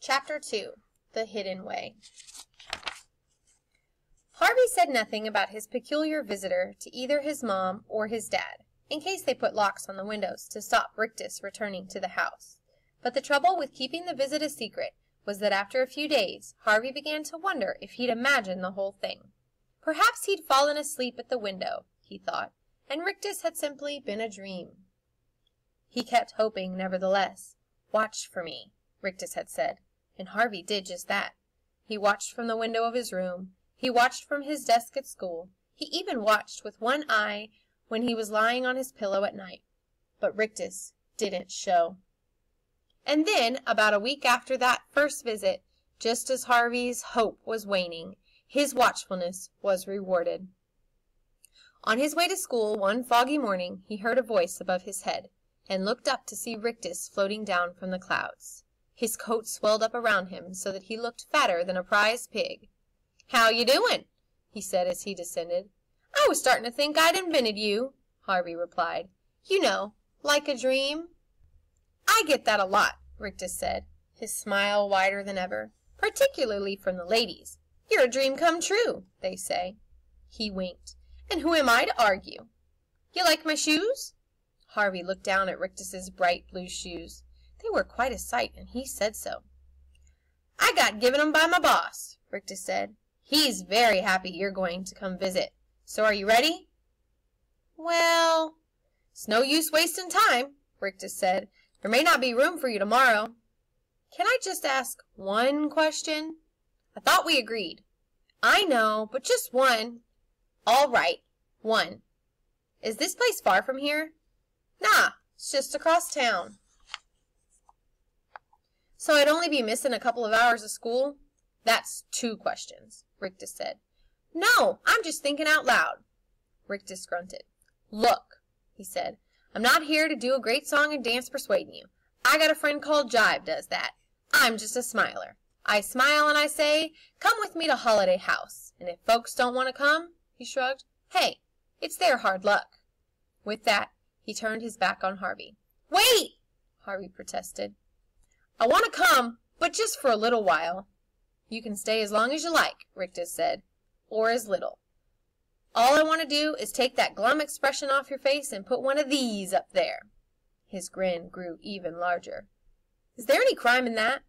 Chapter 2. The Hidden Way. Harvey said nothing about his peculiar visitor to either his mom or his dad, in case they put locks on the windows to stop Rictus returning to the house. But the trouble with keeping the visit a secret was that after a few days, Harvey began to wonder if he'd imagined the whole thing. Perhaps he'd fallen asleep at the window, he thought, and Rictus had simply been a dream. He kept hoping, nevertheless. "Watch for me," Rictus had said, and Harvey did just that. He watched from the window of his room. He watched from his desk at school. He even watched with one eye when he was lying on his pillow at night. But Rictus didn't show. And then, about a week after that first visit, just as Harvey's hope was waning, his watchfulness was rewarded. On his way to school one foggy morning, he heard a voice above his head, and looked up to see Rictus floating down from the clouds. His coat swelled up around him so that he looked fatter than a prize pig. "How you doing?" he said as he descended. "I was starting to think I'd invented you," Harvey replied. "You know, like a dream." "I get that a lot," Rictus said, his smile wider than ever, "particularly from the ladies. You're a dream come true, they say." He winked. "And who am I to argue?" "You like my shoes?" Harvey looked down at Rictus's bright blue shoes. They were quite a sight, and he said so. "I got given 'em by my boss," Rictus said. "He's very happy you're going to come visit. So are you ready?" "Well, it's no use wasting time," Rictus said. "There may not be room for you tomorrow." "Can I just ask one question?" "I thought we agreed." "I know, but just one." "All right, one. Is this place far from here?" "Nah, it's just across town." "So I'd only be missing a couple of hours of school?" "That's two questions," Rictus said. "No, I'm just thinking out loud." Rictus grunted. "Look," he said, "I'm not here to do a great song and dance persuading you. I got a friend called Jive does that. I'm just a smiler. I smile and I say, come with me to Holiday House. And if folks don't want to come," he shrugged, "hey, it's their hard luck." With that, he turned his back on Harvey. "Wait!" Harvey protested. "I want to come, but just for a little while." "You can stay as long as you like," Rictus said, "or as little. All I want to do is take that glum expression off your face and put one of these up there." His grin grew even larger. "Is there any crime in that?"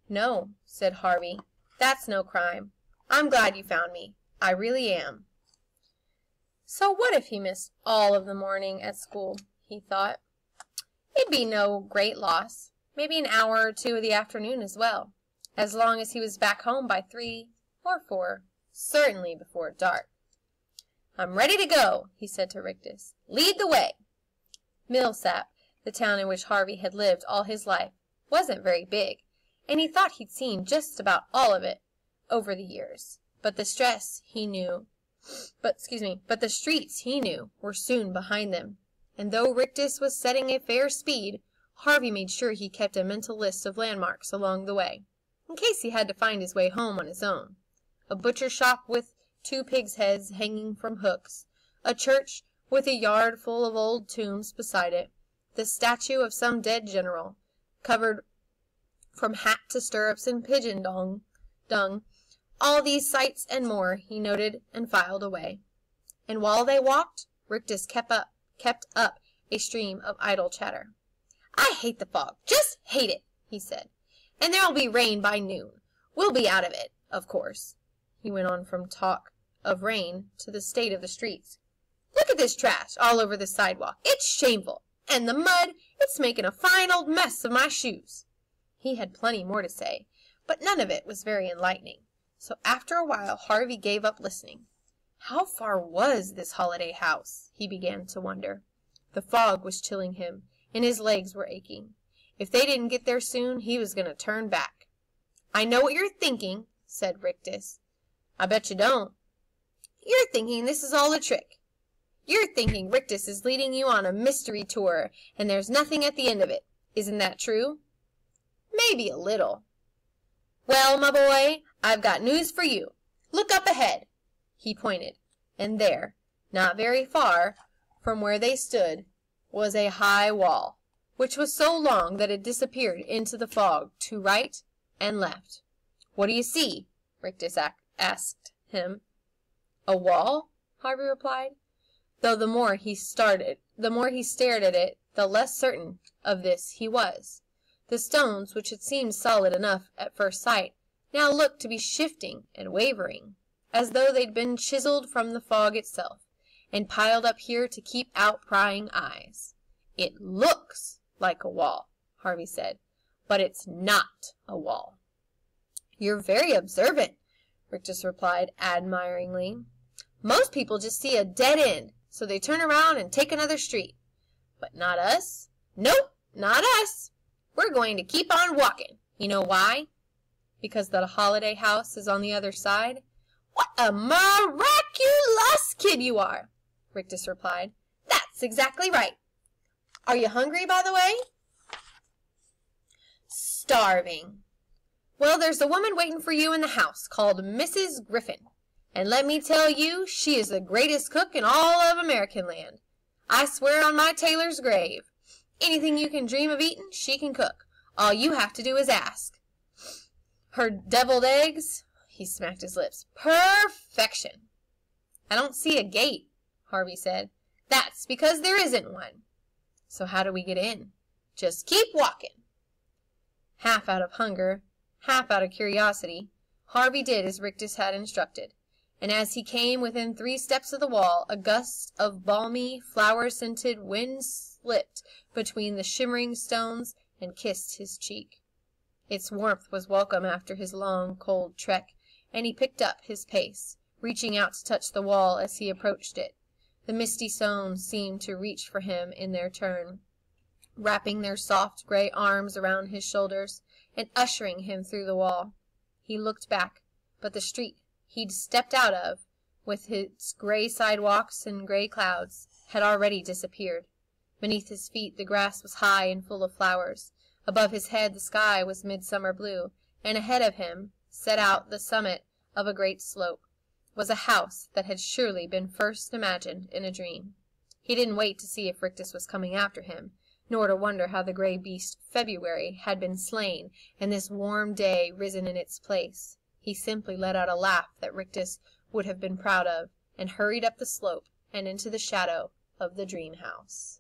"No," said Harvey. "That's no crime. I'm glad you found me. I really am." So what if he missed all of the morning at school, he thought. It'd be no great loss. Maybe an hour or two of the afternoon as well, as long as he was back home by 3 or 4, certainly before dark. "I'm ready to go," he said to Rictus. "Lead the way." Millsap, the town in which Harvey had lived all his life, wasn't very big, and he thought he'd seen just about all of it over the years. But the streets he knew were soon behind them, and though Rictus was setting a fair speed, Harvey made sure he kept a mental list of landmarks along the way, in case he had to find his way home on his own. A butcher shop with 2 pigs' heads hanging from hooks, a church with a yard full of old tombs beside it, the statue of some dead general, covered from hat to stirrups in pigeon dung, all these sights and more he noted and filed away. And while they walked, Rictus kept up a stream of idle chatter. "I hate the fog, just hate it," he said. "And there'll be rain by noon. We'll be out of it, of course." He went on from talk of rain to the state of the streets. "Look at this trash all over the sidewalk. It's shameful. And the mud, it's making a fine old mess of my shoes." He had plenty more to say, but none of it was very enlightening. So after a while Harvey gave up listening. How far was this Holiday House? He began to wonder. The fog was chilling him, and his legs were aching. If they didn't get there soon, he was going to turn back. "I know what you're thinking," said Rictus. "I bet you don't." "You're thinking this is all a trick. You're thinking Rictus is leading you on a mystery tour, and there's nothing at the end of it. Isn't that true?" "Maybe a little." "Well, my boy, I've got news for you. Look up ahead." He pointed, and there, not very far from where they stood, was a high wall, which was so long that it disappeared into the fog to right and left. "What do you see?" Rictus asked him. "A wall," Harvey replied, though the more he stared at it, the less certain of this he was. The stones, which had seemed solid enough at first sight, now looked to be shifting and wavering, as though they'd been chiseled from the fog itself, and piled up here to keep out prying eyes. "It looks like a wall," Harvey said, "but it's not a wall." "You're very observant," Rictus replied admiringly. "Most people just see a dead end, so they turn around and take another street. But not us. Nope, not us. We're going to keep on walking. You know why?" "Because the Holiday House is on the other side." "What a miraculous kid you are," Rictus replied. "That's exactly right. Are you hungry, by the way?" "Starving." "Well, there's a woman waiting for you in the house called Mrs. Griffin. And let me tell you, she is the greatest cook in all of American land. I swear on my tailor's grave. Anything you can dream of eating, she can cook. All you have to do is ask. Her deviled eggs," he smacked his lips, "perfection." "I don't see a gate," Harvey said. "That's because there isn't one." "So how do we get in?" "Just keep walking." Half out of hunger, half out of curiosity, Harvey did as Rictus had instructed, and as he came within 3 steps of the wall, a gust of balmy, flower-scented wind slipped between the shimmering stones and kissed his cheek. Its warmth was welcome after his long, cold trek, and he picked up his pace, reaching out to touch the wall as he approached it. The misty stones seemed to reach for him in their turn, wrapping their soft gray arms around his shoulders and ushering him through the wall. He looked back, but the street he'd stepped out of, with its gray sidewalks and gray clouds, had already disappeared. Beneath his feet the grass was high and full of flowers. Above his head the sky was midsummer blue, and ahead of him, set out the summit of a great slope, was a house that had surely been first imagined in a dream. He didn't wait to see if Rictus was coming after him, nor to wonder how the gray beast February had been slain and this warm day risen in its place. He simply let out a laugh that Rictus would have been proud of, and hurried up the slope and into the shadow of the dream house.